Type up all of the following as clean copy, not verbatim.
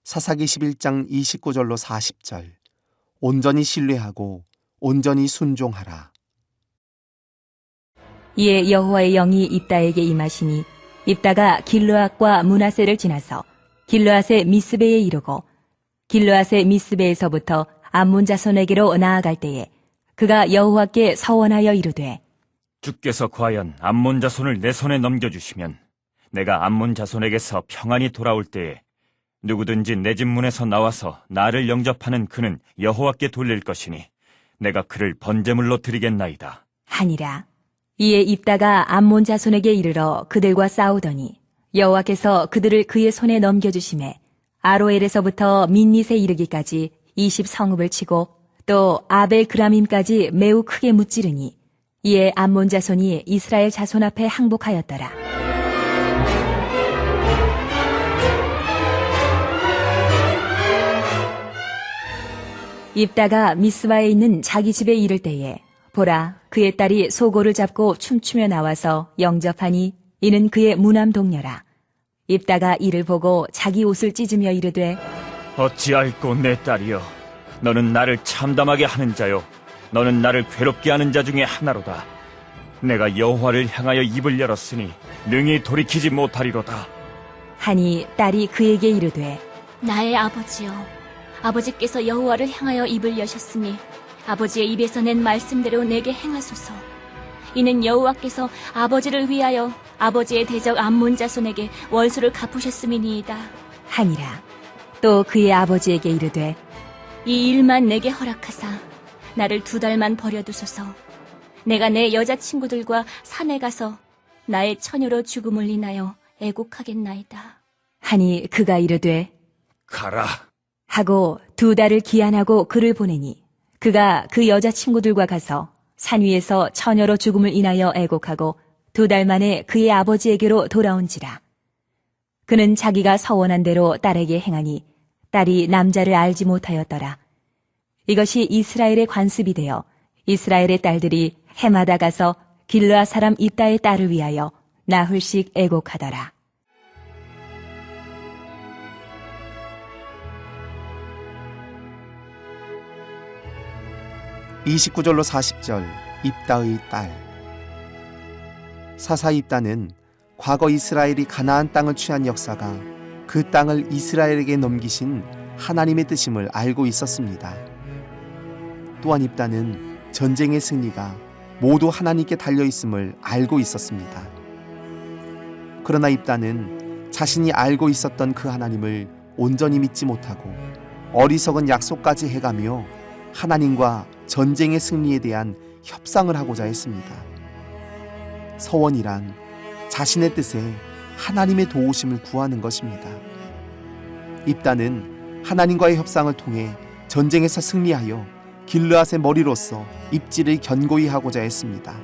사사기 11장 29절로 40절. 온전히 신뢰하고 온전히 순종하라. 이에 여호와의 영이 입다에게 임하시니 입다가 길르앗과 므낫세를 지나서 길르앗의 미스베에 이르고 길르앗의 미스베에서부터 암몬 자손에게로 나아갈 때에 그가 여호와께 서원하여 이르되 주께서 과연 암몬 자손을 내 손에 넘겨주시면 내가 암몬 자손에게서 평안히 돌아올 때에 누구든지 내 집 문에서 나와서 나를 영접하는 그는 여호와께 돌릴 것이니 내가 그를 번제물로 드리겠나이다. 하니라. 이에 입다가 암몬 자손에게 이르러 그들과 싸우더니 여호와께서 그들을 그의 손에 넘겨주심에 아로엘에서부터 민닛에 이르기까지 20성읍을 치고 또 아벨 그라밈까지 매우 크게 무찌르니 이에 암몬 자손이 이스라엘 자손 앞에 항복하였더라. 입다가 미스바에 있는 자기 집에 이를 때에 보라 그의 딸이 소고를 잡고 춤추며 나와서 영접하니 이는 그의 무남 동녀라. 입다가 이를 보고 자기 옷을 찢으며 이르되 어찌할꼬 내 딸이여, 너는 나를 참담하게 하는 자요, 너는 나를 괴롭게 하는 자 중에 하나로다. 내가 여호와를 향하여 입을 열었으니 능히 돌이키지 못하리로다. 하니 딸이 그에게 이르되 나의 아버지여, 아버지께서 여호와를 향하여 입을 여셨으니 아버지의 입에서 낸 말씀대로 내게 행하소서. 이는 여호와께서 아버지를 위하여 아버지의 대적 암몬 자손에게 월수를 갚으셨음이니이다. 하니라. 또 그의 아버지에게 이르되 이 일만 내게 허락하사 나를 2달만 버려두소서. 내가 내 여자친구들과 산에 가서 나의 처녀로 죽음을 인하여 애곡하겠나이다. 하니 그가 이르되 가라. 하고 2달을 기한하고 그를 보내니 그가 그 여자친구들과 가서 산 위에서 처녀로 죽음을 인하여 애곡하고 2달 만에 그의 아버지에게로 돌아온지라. 그는 자기가 서원한 대로 딸에게 행하니 딸이 남자를 알지 못하였더라. 이것이 이스라엘의 관습이 되어 이스라엘의 딸들이 해마다 가서 길르앗 사람 입다의 딸을 위하여 나흘씩 애곡하더라. (29절로 40절) 입다의 딸. 사사 입다는 과거 이스라엘이 가나안 땅을 취한 역사가 그 땅을 이스라엘에게 넘기신 하나님의 뜻임을 알고 있었습니다. 또한 입다는 전쟁의 승리가 모두 하나님께 달려있음을 알고 있었습니다. 그러나 입다는 자신이 알고 있었던 그 하나님을 온전히 믿지 못하고 어리석은 약속까지 해가며 하나님과 전쟁의 승리에 대한 협상을 하고자 했습니다. 서원이란 자신의 뜻에 하나님의 도우심을 구하는 것입니다. 입다는 하나님과의 협상을 통해 전쟁에서 승리하여 길르앗의 머리로서 입지를 견고히 하고자 했습니다.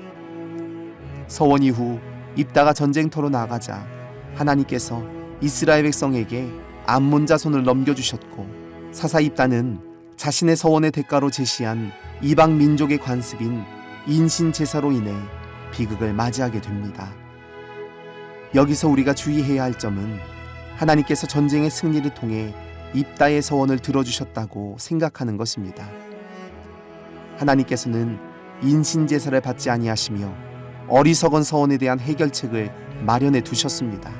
서원 이후 입다가 전쟁터로 나가자 하나님께서 이스라엘 백성에게 암몬 자손을 넘겨주셨고 사사 입다는 자신의 서원의 대가로 제시한 이방 민족의 관습인 인신 제사로 인해 비극을 맞이하게 됩니다. 여기서 우리가 주의해야 할 점은 하나님께서 전쟁의 승리를 통해 입다의 서원을 들어주셨다고 생각하는 것입니다. 하나님께서는 인신 제사를 받지 아니하시며 어리석은 서원에 대한 해결책을 마련해 두셨습니다.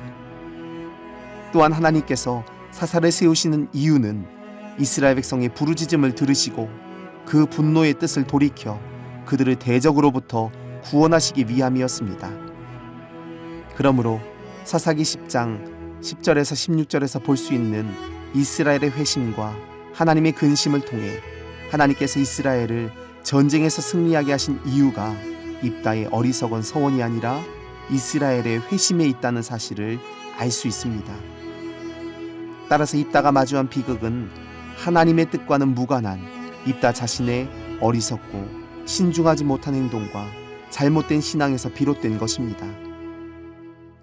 또한 하나님께서 사사를 세우시는 이유는 이스라엘 백성의 부르짖음을 들으시고 그 분노의 뜻을 돌이켜 그들을 대적으로부터 구원하시기 위함이었습니다. 그러므로 사사기 10장 10절에서 16절에서 볼 수 있는 이스라엘의 회심과 하나님의 근심을 통해 하나님께서 이스라엘을 전쟁에서 승리하게 하신 이유가 입다의 어리석은 서원이 아니라 이스라엘의 회심에 있다는 사실을 알 수 있습니다. 따라서 입다가 마주한 비극은 하나님의 뜻과는 무관한 입다 자신의 어리석고 신중하지 못한 행동과 잘못된 신앙에서 비롯된 것입니다.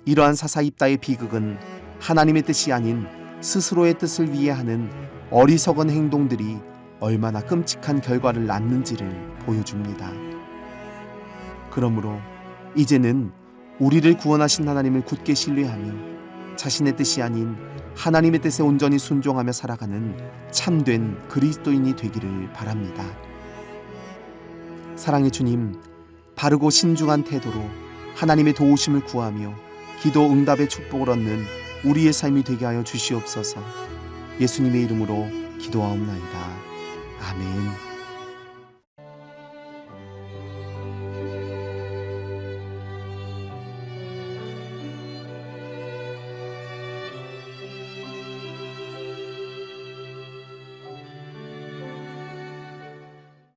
이러한 사사 입다의 비극은 하나님의 뜻이 아닌 스스로의 뜻을 위해 하는 어리석은 행동들이 얼마나 끔찍한 결과를 낳는지를 보여줍니다. 그러므로 이제는 우리를 구원하신 하나님을 굳게 신뢰하며 자신의 뜻이 아닌 하나님의 뜻에 온전히 순종하며 살아가는 참된 그리스도인이 되기를 바랍니다. 사랑의 주님, 바르고 신중한 태도로 하나님의 도우심을 구하며 기도 응답의 축복을 얻는 우리의 삶이 되게 하여 주시옵소서. 예수님의 이름으로 기도하옵나이다. 아멘.